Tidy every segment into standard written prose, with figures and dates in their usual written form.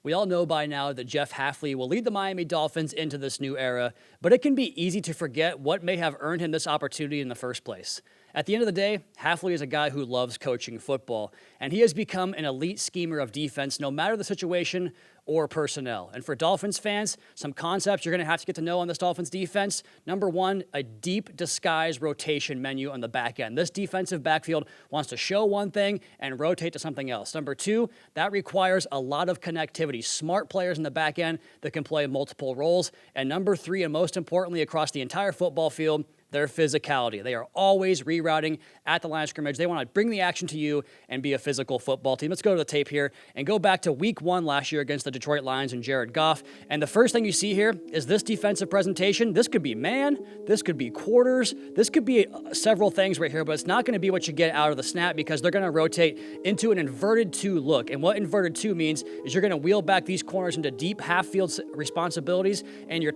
We all know by now that Jeff Hafley will lead the Miami Dolphins into this new era, but it can be easy to forget what may have earned him this opportunity in the first place. At the end of the day, Hafley is a guy who loves coaching football, and he has become an elite schemer of defense no matter the situation or personnel. And for Dolphins fans, some concepts you're going to have to get to know on this Dolphins defense. Number one, a deep disguise rotation menu on the back end. This defensive backfield wants to show one thing and rotate to something else. Number two, that requires a lot of connectivity. Smart players in the back end that can play multiple roles. And number three, and most importantly, across the entire football field, their physicality. They are always rerouting at the line of scrimmage. They want to bring the action to you and be a physical football team. Let's go to the tape here and go back to week 1 last year against the Detroit Lions and Jared Goff. And the first thing you see here is this defensive presentation. This could be man, this could be quarters, this could be several things right here, but it's not going to be what you get out of the snap because they're going to rotate into an inverted 2 look. And what inverted 2 means is you're going to wheel back these corners into deep half-field responsibilities, and your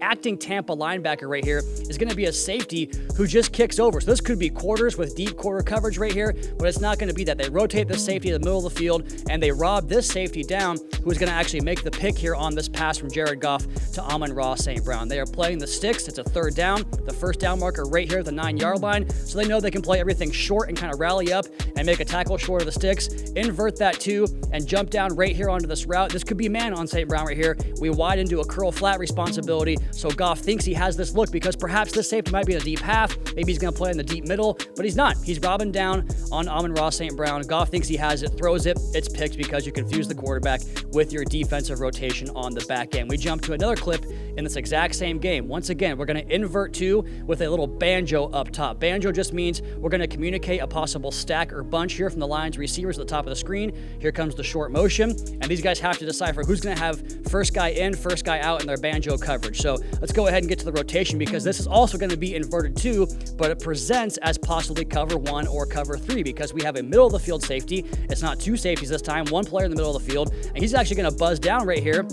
acting Tampa linebacker right here is going to be a safety who just kicks over. So this could be quarters with deep quarter coverage right here, but it's not going to be that. They rotate the safety to the middle of the field, and they rob this safety down, who is going to actually make the pick here on this pass from Jared Goff to Amon-Ra St. Brown. They are playing the sticks. It's a third down. The first down marker right here at the 9-yard line, so they know they can play everything short and kind of rally up and make a tackle short of the sticks, invert that 2, and jump down right here onto this route. This could be man on St. Brown right here. We wide into a curl flat responsibility, so Goff thinks he has this look because perhaps this safety might be in the deep half. Maybe he's going to play in the deep middle, but he's not. He's robbing down on Amon-Ra St. Brown. Goff thinks he has it, throws it. It's picked because you confuse the quarterback with your defensive rotation on the back end. We jump to another clip in this exact same game. Once again, we're going to invert 2 with a little banjo up top. Banjo just means we're going to communicate a possible stack or bunch here from the Lions receivers at the top of the screen. Here comes the short motion, and these guys have to decipher who's going to have first guy in, first guy out in their banjo coverage. So let's go ahead and get to the rotation because this is also going to be inverted 2, but it presents as possibly cover 1 or cover 3 because we have a middle of the field safety. It's not 2 safeties this time, 1 player in the middle of the field, and he's actually going to buzz down right here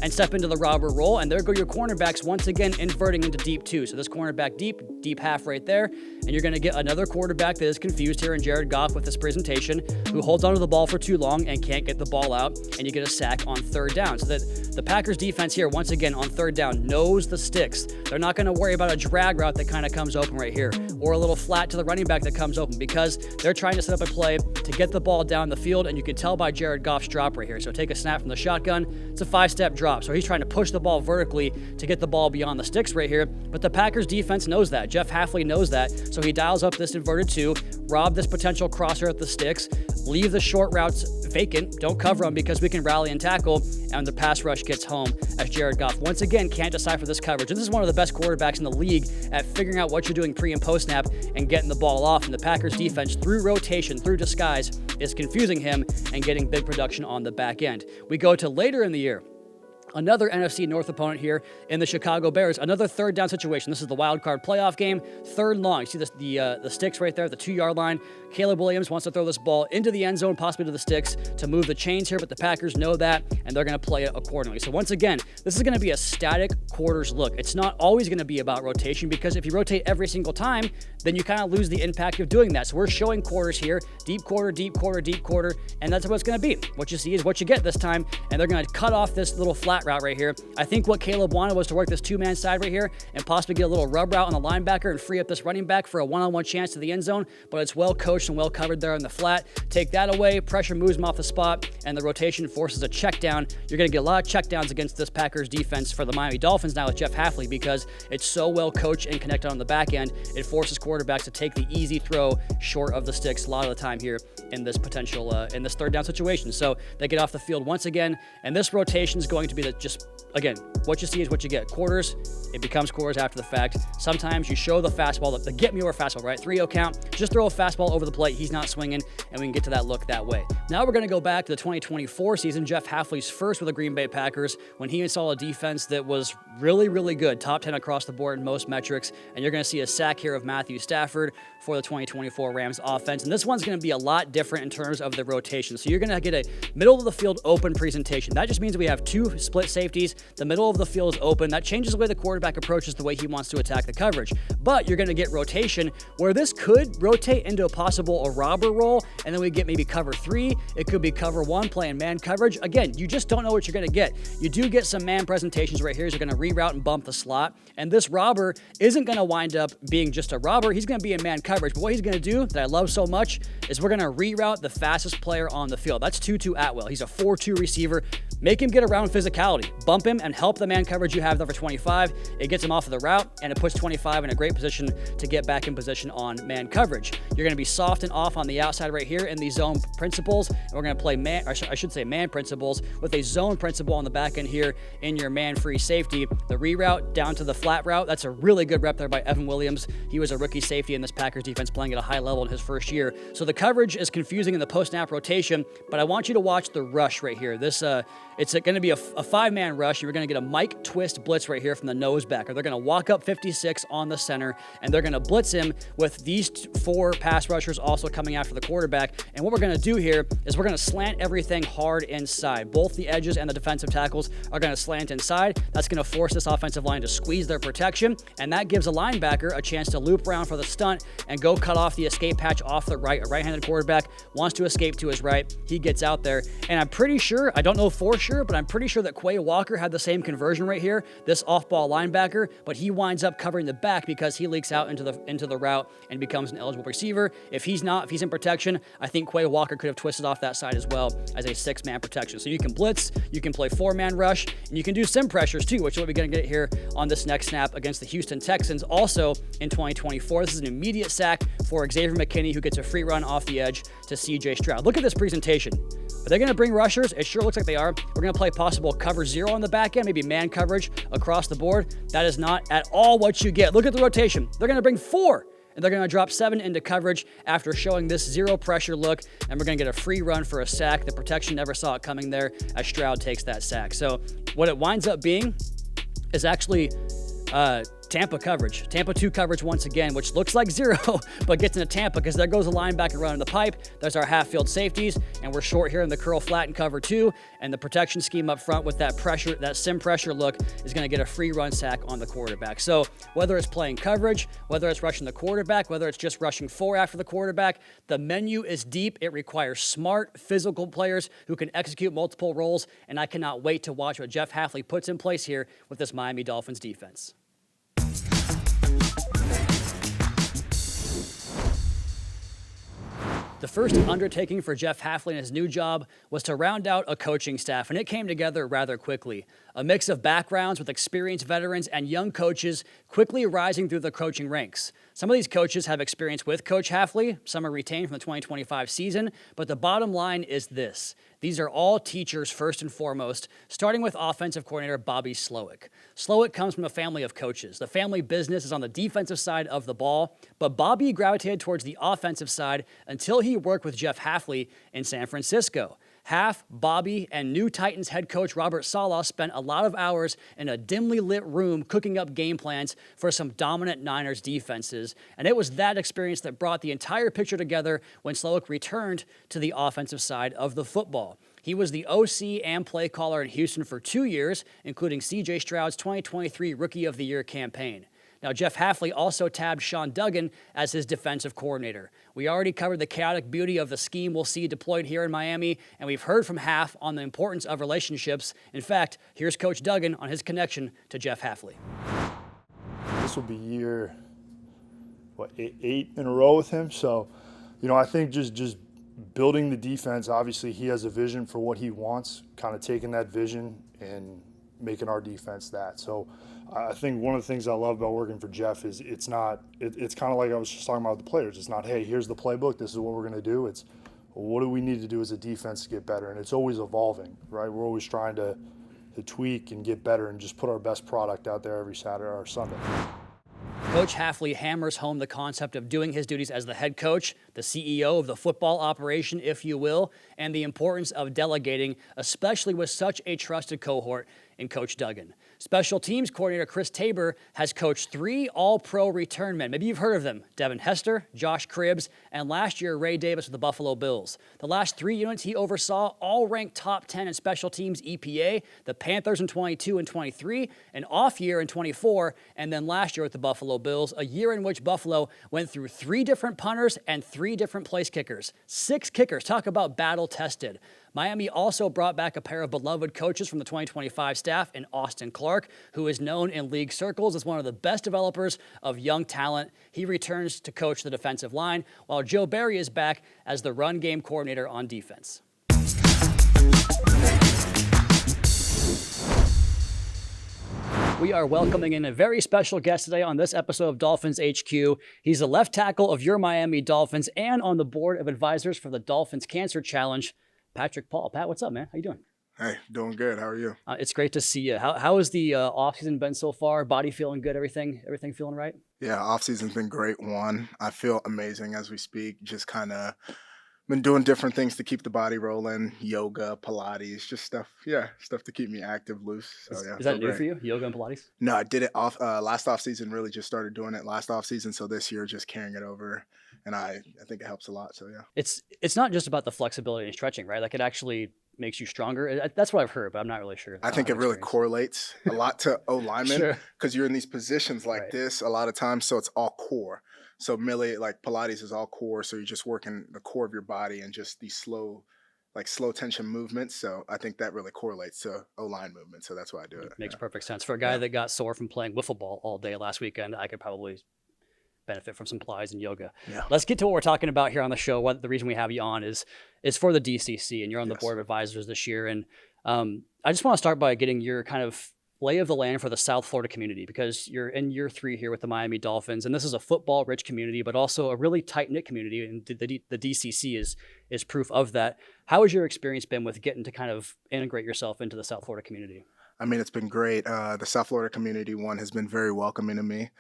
and step into the robber role, and there go your cornerbacks once again inverting into deep 2. So this cornerback deep half right there, and you're going to get another quarterback that is confused here in Jared Goff with this presentation, who holds onto the ball for too long and can't get the ball out, and you get a sack on third down. So that the Packers defense here, once again on third down, knows the sticks. They're not going to worry about a drag route that kind of comes open right here, or a little flat to the running back that comes open, because they're trying to set up a play to get the ball down the field, and you can tell by Jared Goff's drop right here. So take a snap from the shotgun. It's a 5-step drop. So he's trying to push the ball vertically to get the ball beyond the sticks right here. But the Packers defense knows that. Jeff Hafley knows that. So he dials up this inverted 2, rob this potential crosser at the sticks, leave the short routes vacant, don't cover them because we can rally and tackle, and the pass rush gets home as Jared Goff once again can't decipher this coverage. And this is one of the best quarterbacks in the league at figuring out what you're doing pre and post snap and getting the ball off. And the Packers defense, through rotation, through disguise, is confusing him and getting big production on the back end. We go to later in the year. Another NFC North opponent here in the Chicago Bears. Another third down situation. This is the wild card playoff game. Third and long. You see this, the sticks right there, the 2-yard line. Caleb Williams wants to throw this ball into the end zone, possibly to the sticks, to move the chains here, but the Packers know that, and they're going to play it accordingly. So once again, this is going to be a static quarters look. It's not always going to be about rotation, because if you rotate every single time, then you kind of lose the impact of doing that. So we're showing quarters here, deep quarter, deep quarter, deep quarter, and that's what it's going to be. What you see is what you get this time, and they're going to cut off this little flat route right here. I think what Caleb wanted was to work this 2-man side right here and possibly get a little rub route on the linebacker and free up this running back for a one-on-one chance to the end zone, but it's well coached and well covered there in the flat. Take that away, pressure moves him off the spot, and the rotation forces a check down. You're going to get a lot of check downs against this Packers defense for the Miami Dolphins now with Jeff Hafley, because it's so well coached and connected on the back end. It forces quarterbacks to take the easy throw short of the sticks a lot of the time here in this potential, in this third down situation. So they get off the field once again, and this rotation is going to be just, again, what you see is what you get. Quarters, it becomes quarters after the fact. Sometimes you show the fastball, the get me over fastball, right? 3-0 count. Just throw a fastball over the plate. He's not swinging, and we can get to that look that way. Now we're going to go back to the 2024 season. Jeff Hafley's first with the Green Bay Packers, when he installed a defense that was really, really good. Top 10 across the board in most metrics. And you're going to see a sack here of Matthew Stafford for the 2024 Rams offense. And this one's going to be a lot different in terms of the rotation. So you're going to get a middle of the field open presentation. That just means we have 2 split split safeties. The middle of the field is open. That changes the way the quarterback approaches the way he wants to attack the coverage. But you're going to get rotation where this could rotate into a robber role, and then we get maybe cover 3. It could be cover 1 playing man coverage. Again, you just don't know what you're going to get. You do get some man presentations right here. You're going to reroute and bump the slot, and this robber isn't going to wind up being just a robber. He's going to be in man coverage, but what he's going to do that I love so much is we're going to reroute the fastest player on the field. That's Tutu Atwell. He's a 4-2 receiver. Make him get around physicality. Bump him and help the man coverage you have there for 25. It gets him off of the route, and it puts 25 in a great position to get back in position on man coverage. You're going to be soft and off on the outside right here in these zone principles, and we're going to play man principles with a zone principle on the back end here in your man-free safety. The reroute down to the flat route, that's a really good rep there by Evan Williams. He was a rookie safety in this Packers defense playing at a high level in his first year. So the coverage is confusing in the post-snap rotation, but I want you to watch the rush right here. It's going to be a 5-man rush. You're going to get a Mike twist blitz right here from the nose backer. They're going to walk up 56 on the center, and they're going to blitz him with these 4 pass rushers also coming after the quarterback. And what we're going to do here is we're going to slant everything hard inside. Both the edges and the defensive tackles are going to slant inside. That's going to force this offensive line to squeeze their protection, and that gives a linebacker a chance to loop around for the stunt and go cut off the escape patch off the right. A right-handed quarterback wants to escape to his right. He gets out there, and I'm pretty sure, I don't know for sure, but I'm pretty sure that Quay Walker had the same conversion right here, this off-ball linebacker, but he winds up covering the back because he leaks out into the route and becomes an eligible receiver. If he's in protection, I think Quay Walker could have twisted off that side as well as a 6-man protection. So you can blitz, you can play 4-man rush, and you can do sim pressures too, which is what we're going to get here on this next snap against the Houston Texans. Also in 2024, this is an immediate sack for Xavier McKinney, who gets a free run off the edge to CJ Stroud. Look at this presentation. Are they going to bring rushers? It sure looks like they are. We're going to play possible cover 0 on the back end, maybe man coverage across the board. That is not at all what you get. Look at the rotation. They're going to bring 4, and they're going to drop 7 into coverage after showing this 0 pressure look, and we're going to get a free run for a sack. The protection never saw it coming there as Stroud takes that sack. So what it winds up being is actually Tampa coverage. Tampa 2 coverage once again, which looks like 0, but gets into Tampa because there goes a linebacker running the pipe. There's our half-field safeties, and we're short here in the curl flat and cover 2, and the protection scheme up front with that pressure, that sim pressure look is going to get a free run sack on the quarterback. So whether it's playing coverage, whether it's rushing the quarterback, whether it's just rushing 4 after the quarterback, the menu is deep. It requires smart, physical players who can execute multiple roles, and I cannot wait to watch what Jeff Hafley puts in place here with this Miami Dolphins defense. The first undertaking for Jeff Hafley in his new job was to round out a coaching staff, and it came together rather quickly. A mix of backgrounds with experienced veterans and young coaches quickly rising through the coaching ranks. Some of these coaches have experience with Coach Hafley, some are retained from the 2025 season, but the bottom line is this. These are all teachers first and foremost, starting with offensive coordinator Bobby Slowick. Slowick comes from a family of coaches. The family business is on the defensive side of the ball, but Bobby gravitated towards the offensive side until he worked with Jeff Hafley in San Francisco. Haf, Bobby, and new Titans head coach Robert Saleh spent a lot of hours in a dimly lit room cooking up game plans for some dominant Niners defenses, and it was that experience that brought the entire picture together when Slowick returned to the offensive side of the football. He was the OC and play caller in Houston for 2 years, including C.J. Stroud's 2023 Rookie of the Year campaign. Now, Jeff Hafley also tabbed Sean Duggan as his defensive coordinator. We already covered the chaotic beauty of the scheme we'll see deployed here in Miami, and we've heard from Haf on the importance of relationships. In fact, here's Coach Duggan on his connection to Jeff Hafley. This will be year, 8 in a row with him. So, I think just building the defense, obviously he has a vision for what he wants, kind of taking that vision and making our defense that. So I think one of the things I love about working for Jeff is it's kind of like I was just talking about with the players. It's not, hey, here's the playbook, this is what we're going to do. It's, well, what do we need to do as a defense to get better? And it's always evolving, right? We're always trying to tweak and get better and just put our best product out there every Saturday or Sunday. Coach Hafley hammers home the concept of doing his duties as the head coach, the CEO of the football operation, if you will, and the importance of delegating, especially with such a trusted cohort in Coach Duggan. Special teams coordinator Chris Tabor has coached 3 all-pro return men. Maybe you've heard of them: Devin Hester, Josh Cribbs, and last year Ray Davis with the Buffalo Bills. The last 3 units he oversaw all ranked top 10 in special teams EPA, the Panthers in 22 and 23, an off year in 24, and then last year with the Buffalo Bills, a year in which Buffalo went through 3 different punters and 3 different place kickers. 6 kickers. Talk about battle-tested. Miami also brought back a pair of beloved coaches from the 2025 staff in Austin Clark, who is known in league circles as one of the best developers of young talent. He returns to coach the defensive line, while Joe Barry is back as the run game coordinator on defense. We are welcoming in a very special guest today on this episode of Dolphins HQ. He's the left tackle of your Miami Dolphins and on the board of advisors for the Dolphins Cancer Challenge, Patrick Paul. Pat, what's up, man? How you doing? Hey, doing good. How are you? It's great to see you. How has the offseason been so far? Body feeling good? Everything feeling right? Yeah, offseason's been great. I feel amazing as we speak. Just kind of been doing different things to keep the body rolling. Yoga, Pilates, just stuff. Yeah, stuff to keep me active, loose. So yeah, is that new for you? Yoga and Pilates? No, I did it last offseason. Really, just started doing it last offseason. So this year, just carrying it over, and I think it helps a lot. So yeah, it's not just about the flexibility and stretching, right? Like it actually makes you stronger. That's what I've heard, but I'm not really sure. I think it really correlates a lot to O linemen because you're in these positions like this a lot of times. So it's all core. So really, like Pilates is all core. So you're just working the core of your body and just these slow tension movements. So I think that really correlates to O-line movement. So that's why I do it. Makes perfect sense. For a guy that got sore from playing wiffle ball all day last weekend, I could probably benefit from some Pilates and yoga. Yeah. Let's get to what we're talking about here on the show. The reason we have you on is for the DCC, and you're on the board of advisors this year. And I just want to start by getting your kind of lay of the land for the South Florida community, because you're in year 3 here with the Miami Dolphins, and this is a football-rich community, but also a really tight-knit community, and the DCC is proof of that. How has your experience been with getting to kind of integrate yourself into the South Florida community? I mean, it's been great. The South Florida community has been very welcoming to me.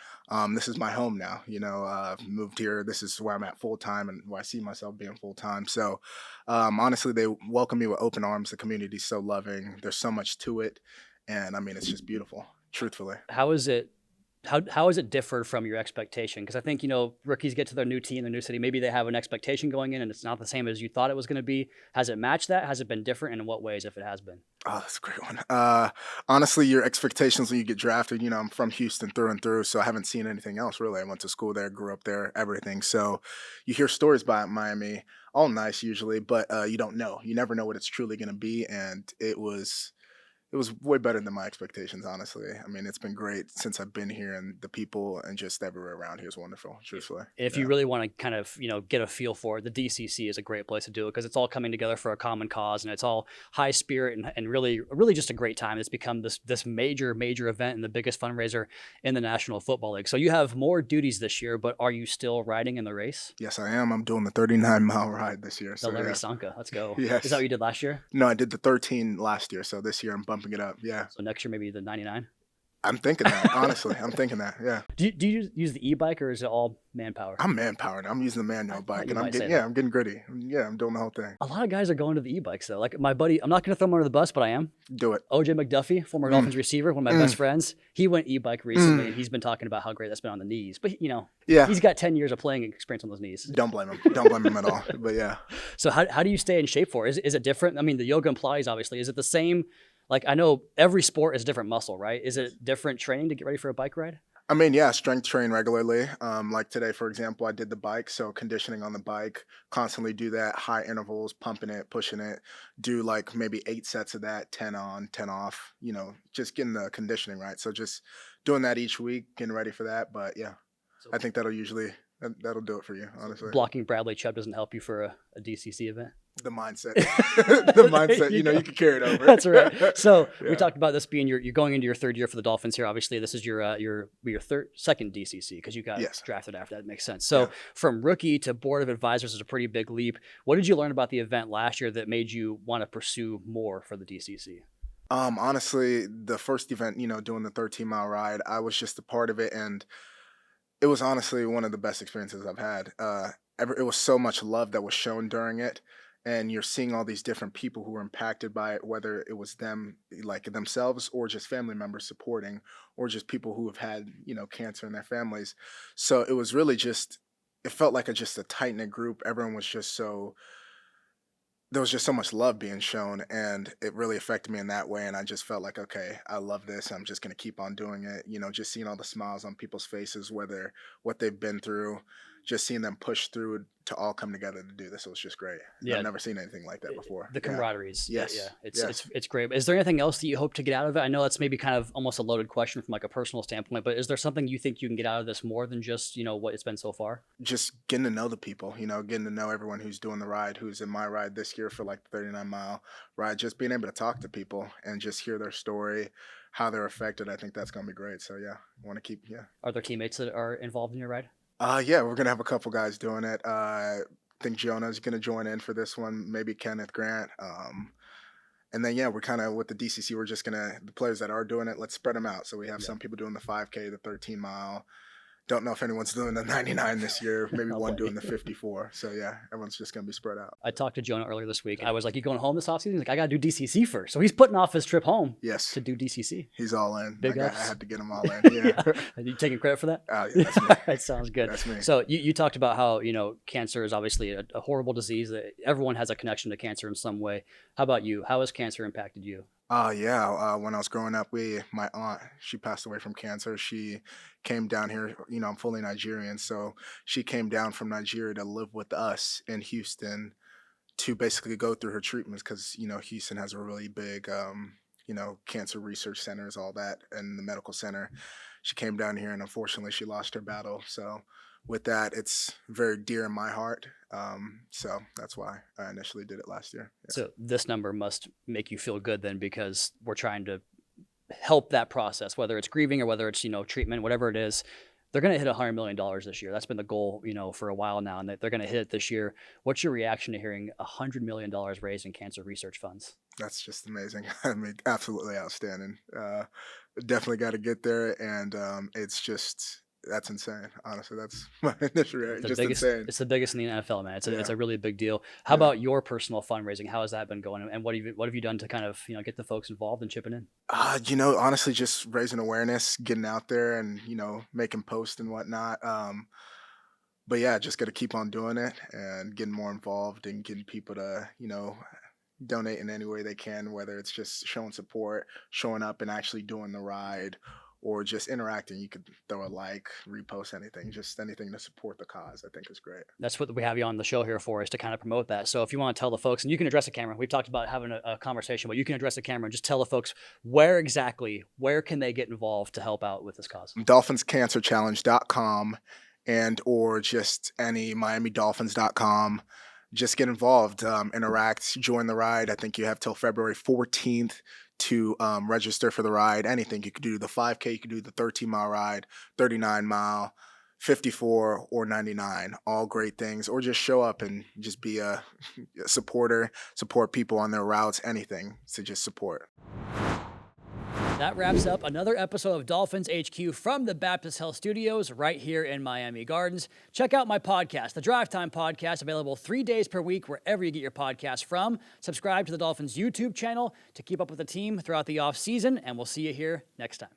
This is my home now. I've moved here. This is where I'm at full time and where I see myself being full time. So honestly, they welcome me with open arms. The community's so loving. There's so much to it. And I mean, it's just beautiful, truthfully. How is it? How has it differed from your expectation? Because I think, rookies get to their new team, their new city. Maybe they have an expectation going in and it's not the same as you thought it was going to be. Has it matched that? Has it been different? And in what ways, if it has been? Oh, that's a great one. Honestly, your expectations when you get drafted, I'm from Houston through and through, so I haven't seen anything else really. I went to school there, grew up there, everything. So you hear stories about Miami, all nice usually, but you don't know. You never know what it's truly going to be. And it was way better than my expectations, honestly. I mean, it's been great since I've been here, and the people and just everywhere around here is wonderful, truthfully. If you really want to kind of, get a feel for it, the DCC is a great place to do it because it's all coming together for a common cause, and it's all high spirit and really just a great time. It's become this major event and the biggest fundraiser in the National Football League. So you have more duties this year, but are you still riding in the race? Yes, I am. I'm doing the 39-mile ride this year. The Larry Sanka. Let's go. Yes. Is that what you did last year? No, I did the 13 last year. So this year I'm bumping it up. Yeah. So next year maybe the 99? I'm thinking that, honestly. I'm thinking that, yeah. Do you use the e-bike or is it all manpower? I'm manpowered. I'm using the manual bike, and I'm getting gritty. Yeah, I'm doing the whole thing. A lot of guys are going to the e-bikes though. Like my buddy, I'm not going to throw him under the bus, but I am. Do it. OJ McDuffie, former Dolphins receiver, one of my best friends. He went e-bike recently, and he's been talking about how great that's been on the knees. But he's got 10 years of playing experience on those knees. Don't blame him. Don't blame him at all. But yeah. So how do you stay in shape for it? Is it different? I mean, the yoga and Pilates, obviously. Is it the same? Like, I know every sport is a different muscle, right? Is it different training to get ready for a bike ride? I mean, yeah, strength train regularly. Like today, for example, I did the bike. So conditioning on the bike, constantly do that, high intervals, pumping it, pushing it, do like maybe 8 sets of that, 10 on, 10 off, just getting the conditioning right. So just doing that each week, getting ready for that. But yeah, I think that'll do it for you, honestly. Blocking Bradley Chubb doesn't help you for a DCC event? The mindset. The mindset, you can carry it over. That's right. So we talked about this being you're going into your 3rd year for the Dolphins here. Obviously, this is your second DCC because you got drafted after that. It makes sense. So from rookie to board of advisors is a pretty big leap. What did you learn about the event last year that made you want to pursue more for the DCC? Honestly, the first event, doing the 13-mile ride, I was just a part of it, and it was honestly one of the best experiences I've had. It was so much love that was shown during it. and you're seeing all these different people who were impacted by it, whether it was them, like themselves, or just family members supporting, or just people who have had, cancer in their families. So it was really just, it felt like just a tight knit group. Everyone was just so, there was just so much love being shown, and it really affected me in that way. And I just felt like, okay, I love this. I'm just going to keep on doing it. Just seeing all the smiles on people's faces, whether what they've been through, just seeing them push through to all come together to do this. It was just great. Yeah. I've never seen anything like that before. The camaraderie is, Yes. yeah, Yes. it's great. Is there anything else that you hope to get out of it? I know that's maybe kind of almost a loaded question from like a personal standpoint, but is there something you think you can get out of this more than just, what it's been so far? Just getting to know the people, getting to know everyone who's doing the ride, who's in my ride this year for like the 39-mile ride, just being able to talk to people and just hear their story, how they're affected. I think that's going to be great. So yeah, I want to keep, Are there teammates that are involved in your ride? Yeah, we're going to have a couple guys doing it. I think Jonah's going to join in for this one, maybe Kenneth Grant. And then, we're kind of with the DCC, we're just going to, the players that are doing it, let's spread them out. So we have some people doing the 5K, the 13-mile. Don't know if anyone's doing the 99 this year, maybe one doing the 54. So yeah, everyone's just going to be spread out. I talked to Jonah earlier this week. I was like, you going home this offseason? He's like, I got to do DCC first. So he's putting off his trip home Yes. to do DCC. He's all in. Big I ups. had to get him all in. Yeah. Are you taking credit for that? Yeah, that's me. That sounds good. That's me. So you talked about how, cancer is obviously a horrible disease. That everyone has a connection to cancer in some way. How about you? How has cancer impacted you? When I was growing up, my aunt, she passed away from cancer. She came down here, I'm fully Nigerian. So she came down from Nigeria to live with us in Houston to basically go through her treatments because, Houston has a really big, cancer research centers, all that, and the medical center. She came down here and unfortunately she lost her battle. So with that, it's very dear in my heart. So that's why I initially did it last year. Yeah. So this number must make you feel good then, because we're trying to help that process, whether it's grieving or whether it's, treatment, whatever it is. They're going to hit $100 million this year. That's been the goal, for a while now, and they're going to hit it this year. What's your reaction to hearing $100 million raised in cancer research funds? That's just amazing. I mean, absolutely outstanding. Definitely got to get there, and that's insane. Honestly, that's my initial reaction. Just insane. It's the biggest in the NFL, man. It's a really big deal. How about your personal fundraising? How has that been going? And what have you done to kind of, get the folks involved and chipping in? Honestly, just raising awareness, getting out there and, making posts and whatnot. But yeah, just got to keep on doing it and getting more involved and getting people to, donate in any way they can, whether it's just showing support, showing up and actually doing the ride, or just interacting. You could throw a like, repost, anything, just anything to support the cause, I think is great. That's what we have you on the show here for, is to kind of promote that. So if you want to tell the folks, and you can address the camera, we've talked about having a conversation, but you can address the camera and just tell the folks where can they get involved to help out with this cause? DolphinsCancerChallenge.com and or just any MiamiDolphins.com. Just get involved, interact, join the ride. I think you have till February 14th to register for the ride. Anything. You could do the 5K, you could do the 13-mile ride, 39-mile, 54, or 99. All great things. Or just show up and just be a supporter, support people on their routes, anything to just support. That wraps up another episode of Dolphins HQ from the Baptist Health Studios right here in Miami Gardens. Check out my podcast, the Drive Time Podcast, available 3 days per week wherever you get your podcasts from. Subscribe to the Dolphins YouTube channel to keep up with the team throughout the off season, and we'll see you here next time.